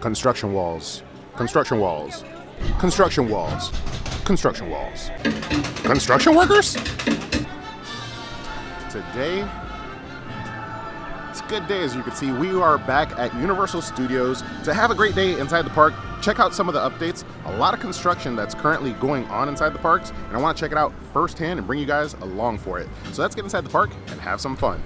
Construction walls. Construction walls. Construction walls. Construction walls. Construction workers? Today, it's a good day. As you can see, we are back at Universal Studios to have a great day inside the park. Check out some of the updates. A lot of construction that's currently going on inside the parks, and I want to check it out firsthand and bring you guys along for it. So let's get inside the park and have some fun.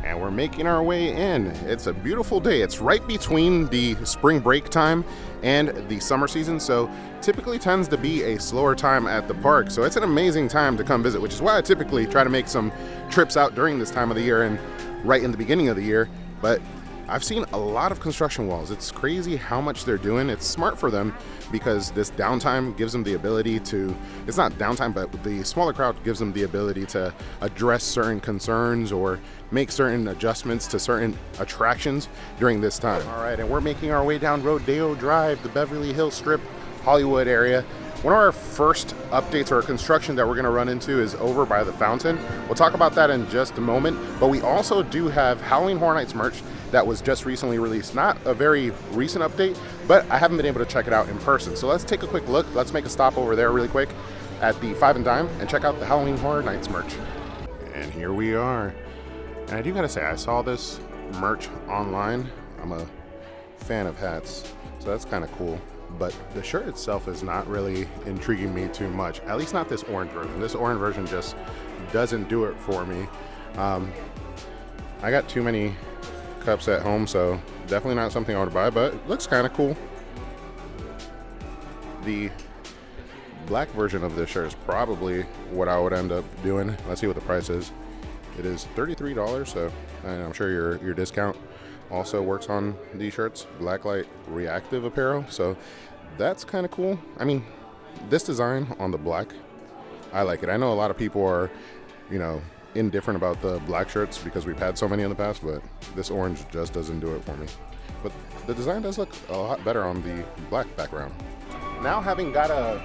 And we're making our way in. It's a beautiful day. It's right between the spring break time and the summer season, so typically tends to be a slower time at the park. So it's an amazing time to come visit, which is why I typically try to make some trips out during this time of the year and right in the beginning of the year. But I've seen a lot of construction walls. It's crazy how much they're doing. It's smart for them because this downtime gives them the ability to, it's not downtime, but the smaller crowd gives them the ability to address certain concerns or make certain adjustments to certain attractions during this time. All right, and we're making our way down Rodeo Drive, the Beverly Hills Strip, Hollywood area. One of our first updates or construction that we're going to run into is over by the Foutain. We'll talk about that in just a moment, but we also do have Halloween Horror Nights merch that was just recently released. Not a very recent update, but I haven't been able to check it out in person. So let's take a quick look. Let's make a stop over there really quick at the Five and Dime and check out the Halloween Horror Nights merch. And here we are. And I do gotta say, I saw this merch online. I'm a fan of hats, so that's kind of cool. But the shirt itself is not really intriguing me too much, at least not this orange version. This orange version just doesn't do it for me. I got too many cups at home, so definitely not something I would buy, but it looks kind of cool. The black version of this shirt is probably what I would end up doing. Let's see what the price is. It is $33, so and I'm sure your discount also works on these shirts. Blacklight reactive apparel, so that's kind of cool. I mean, this design on the black, I like it. I know a lot of people are, indifferent about the black shirts because we've had so many in the past, but this orange just doesn't do it for me. But the design does look a lot better on the black background. Now, having got a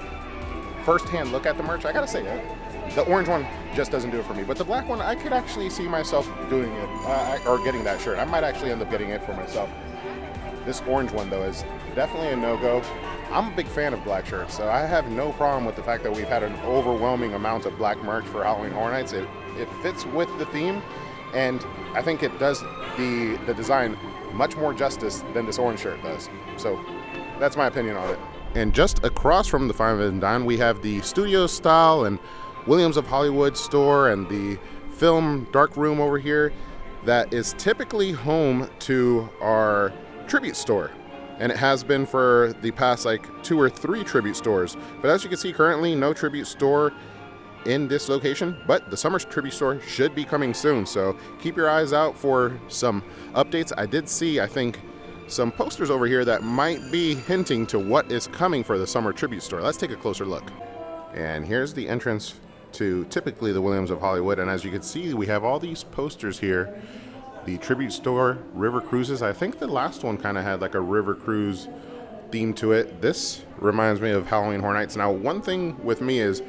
first-hand look at the merch, I gotta say the orange one just doesn't do it for me, but the black one, I could actually see myself doing it, or getting that shirt. I might actually end up getting it for myself. This orange one, though, is definitely a no-go. I'm a big fan of black shirts, so I have no problem with the fact that we've had an overwhelming amount of black merch for Halloween Horror Nights. It fits with the theme, and I think it does the design much more justice than this orange shirt does. So that's my opinion on it. And just across from the Five and Dime, we have the Studio Style and Williams of Hollywood store and the film dark room over here that is typically home to our tribute store, and it has been for the past 2 or 3 tribute stores. But as you can see, currently no tribute store in this location, but the summer tribute store should be coming soon, so keep your eyes out for some updates. I did see, I think, some posters over here that might be hinting to what is coming for the summer tribute store. Let's take a closer look. And here's the entrance to typically the Williams of Hollywood, and as you can see, we have all these posters here. The tribute store, river cruises. I think the last one kind of had a river cruise theme to it. This reminds me of Halloween Horror Nights. Now, one thing with me is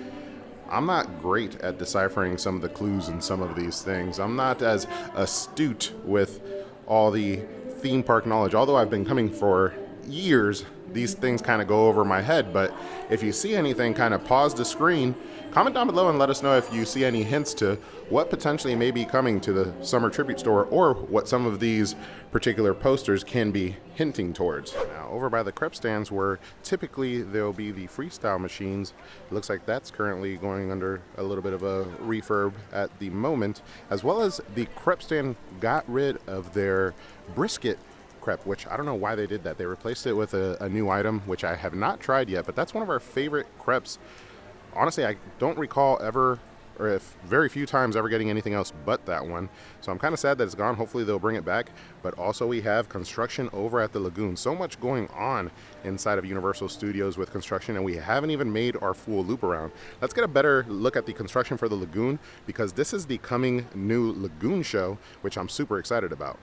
I'm not great at deciphering some of the clues in some of these things. I'm not as astute with all the theme park knowledge, although I've been coming for years. These things kind of go over my head, but if you see anything, kind of pause the screen, comment down below and let us know if you see any hints to what potentially may be coming to the summer tribute store, or what some of these particular posters can be hinting towards. Now, over by the crepe stands where typically there'll be the freestyle machines, it looks like that's currently going under a little bit of a refurb at the moment, as well as the crepe stand got rid of their brisket crepe, which I don't know why they did that. They replaced it with a new item, which I have not tried yet, but that's one of our favorite crepes. Honestly, I don't recall ever, or if very few times ever, getting anything else but that one. So I'm kind of sad that it's gone. Hopefully they'll bring it back. But also we have construction over at the lagoon. So much going on inside of Universal Studios with construction, and we haven't even made our full loop around. Let's get a better look at the construction for the lagoon, because this is the coming new lagoon show, which I'm super excited about.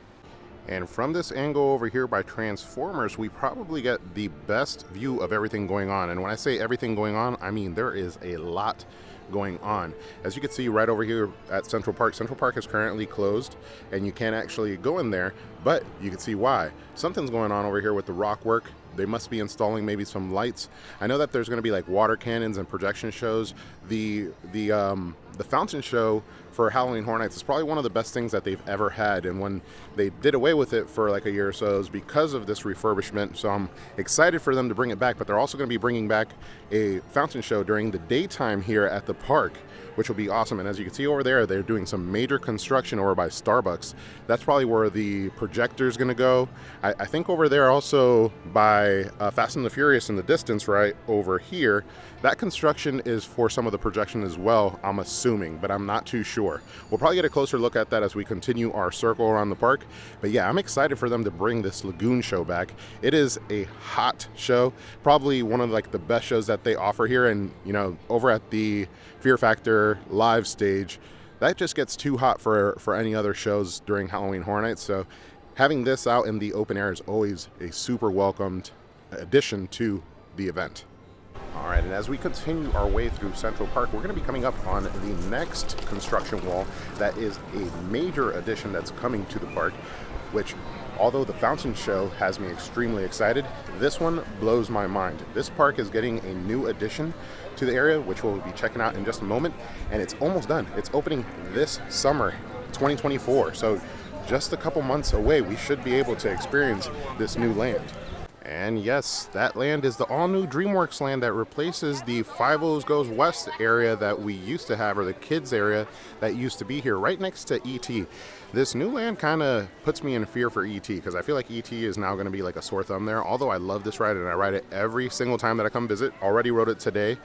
And from this angle over here by Transformers, we probably get the best view of everything going on. And when I say everything going on, I mean there is a lot going on. As you can see right over here at Central Park is currently closed and you can't actually go in there, but you can see why. Something's going on over here with the rock work. They must be installing maybe some lights. I know that there's going to be like water cannons and projection shows. The fountain show for Halloween Horror Nights is probably one of the best things that they've ever had, and when they did away with it for like a year or so, it was because of this refurbishment. So I'm excited for them to bring it back, but they're also going to be bringing back a fountain show during the daytime here at the park, which will be awesome. And as you can see over there, they're doing some major construction over by Starbucks. That's probably where the projector is going to go. I think over there also by Fast and the Furious in the distance right over here, that construction is for some of the projection as well, I'm assuming, but I'm not too sure. We'll probably get a closer look at that as we continue our circle around the park. But yeah, I'm excited for them to bring this lagoon show back. It is a hot show, probably one of like the best shows that they offer here. And you know, over at the Fear Factor live stage, that just gets too hot for any other shows during Halloween Horror Nights. So having this out in the open air is always a super welcomed addition to the event. All right, and as we continue our way through Central Park, we're going to be coming up on the next construction wall that is a major addition that's coming to the park, which, although the fountain show has me extremely excited, this one blows my mind. This park is getting a new addition to the area, which we'll be checking out in just a moment, and it's almost done. It's opening this summer, 2024, so just a couple months away, we should be able to experience this new land. And yes, that land is the all-new DreamWorks land that replaces the Five O's Goes West area that we used to have, or the kids area that used to be here, right next to E.T. This new land kind of puts me in fear for E.T. because I feel like E.T. is now going to be like a sore thumb there. Although I love this ride and I ride it every single time that I come visit. Already rode it today.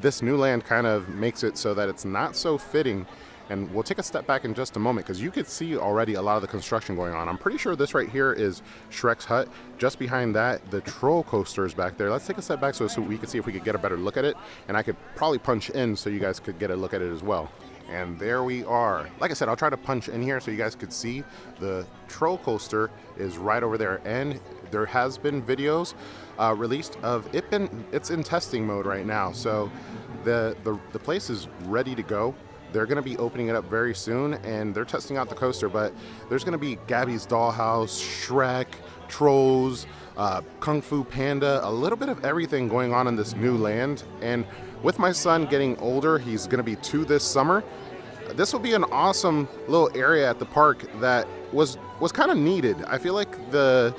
This new land kind of makes it so that it's not so fitting. And we'll take a step back in just a moment because you could see already a lot of the construction going on. I'm pretty sure this right here is Shrek's hut. Just behind that, the troll coaster is back there. Let's take a step back so we can see if we could get a better look at it. And I could probably punch in so you guys could get a look at it as well. And there we are. Like I said, I'll try to punch in here so you guys could see the troll coaster is right over there. And there has been videos released of it. It's in testing mode right now. So the place is ready to go. They're going to be opening it up very soon, and they're testing out the coaster, but there's going to be Gabby's Dollhouse, Shrek, Trolls, Kung Fu Panda, a little bit of everything going on in this new land. And with my son getting older, he's going to be 2 this summer, this will be an awesome little area at the park that was kind of needed. I feel like the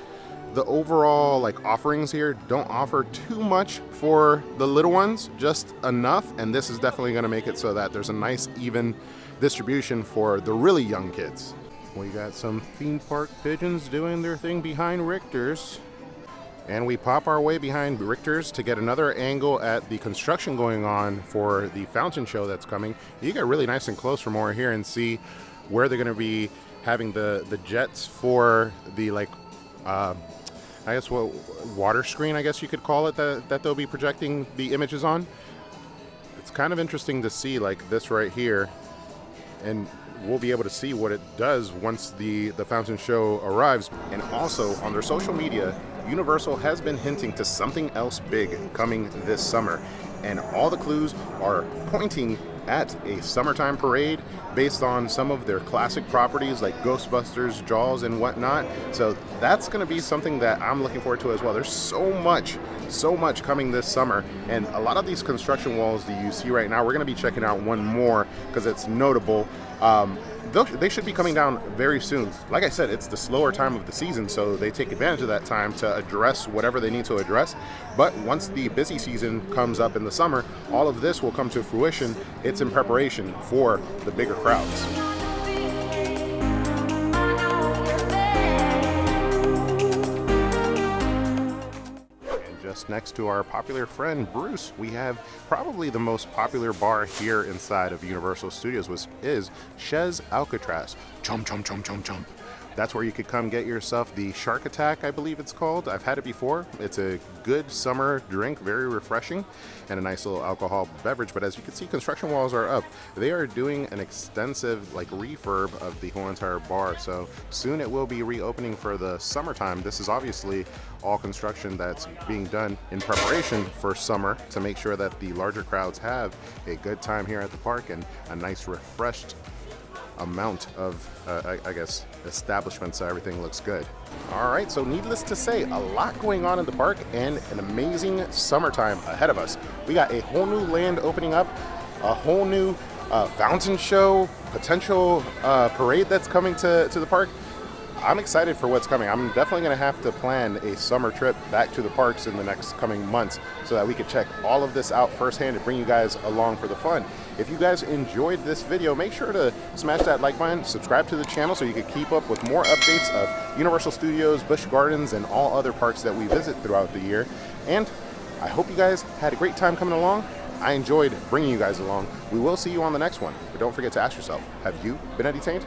overall like offerings here don't offer too much for the little ones, just enough, and this is definitely going to make it so that there's a nice even distribution for the really young kids. We got some theme park pigeons doing their thing behind Richter's, and we pop our way behind Richter's to get another angle at the construction going on for the fountain show that's coming. You get really nice and close from over here and see where they're going to be having the jets for the like I guess what water screen, I guess you could call it, that they'll be projecting the images on. It's kind of interesting to see like this right here, and we'll be able to see what it does once the fountain show arrives. And also on their social media, Universal has been hinting to something else big coming this summer, and all the clues are pointing at a summertime parade based on some of their classic properties like Ghostbusters, Jaws, and whatnot. So that's going to be something that I'm looking forward to as well. There's so much coming this summer, and a lot of these construction walls that you see right now, we're going to be checking out one more because it's notable. They should be coming down very soon. Like I said, it's the slower time of the season, so they take advantage of that time to address whatever they need to address. But once the busy season comes up in the summer, all of this will come to fruition. It's in preparation for the bigger crowds. Just next to our popular friend Bruce, we have probably the most popular bar here inside of Universal Studios, which is Chez Alcatraz. Chomp, chomp, chomp, chomp, chomp. That's where you could come get yourself the Shark Attack, I believe it's called. I've had it before. It's a good summer drink, very refreshing, and a nice little alcohol beverage. But as you can see, construction walls are up. They are doing an extensive like refurb of the whole entire bar, so soon it will be reopening for the summertime. This is obviously all construction that's being done in preparation for summer to make sure that the larger crowds have a good time here at the park and a nice refreshed amount of I guess establishments, so everything looks good. All right, so needless to say, a lot going on in the park and an amazing summertime ahead of us. We got a whole new land opening up, a whole new fountain show, potential parade that's coming to the park. I'm excited for what's coming. I'm definitely going to have to plan a summer trip back to the parks in the next coming months so that we can check all of this out firsthand and bring you guys along for the fun. If you guys enjoyed this video, make sure to smash that like button, subscribe to the channel so you can keep up with more updates of Universal Studios, Busch Gardens, and all other parks that we visit throughout the year. And I hope you guys had a great time coming along. I enjoyed bringing you guys along. We will see you on the next one, but don't forget to ask yourself, have you been entertained?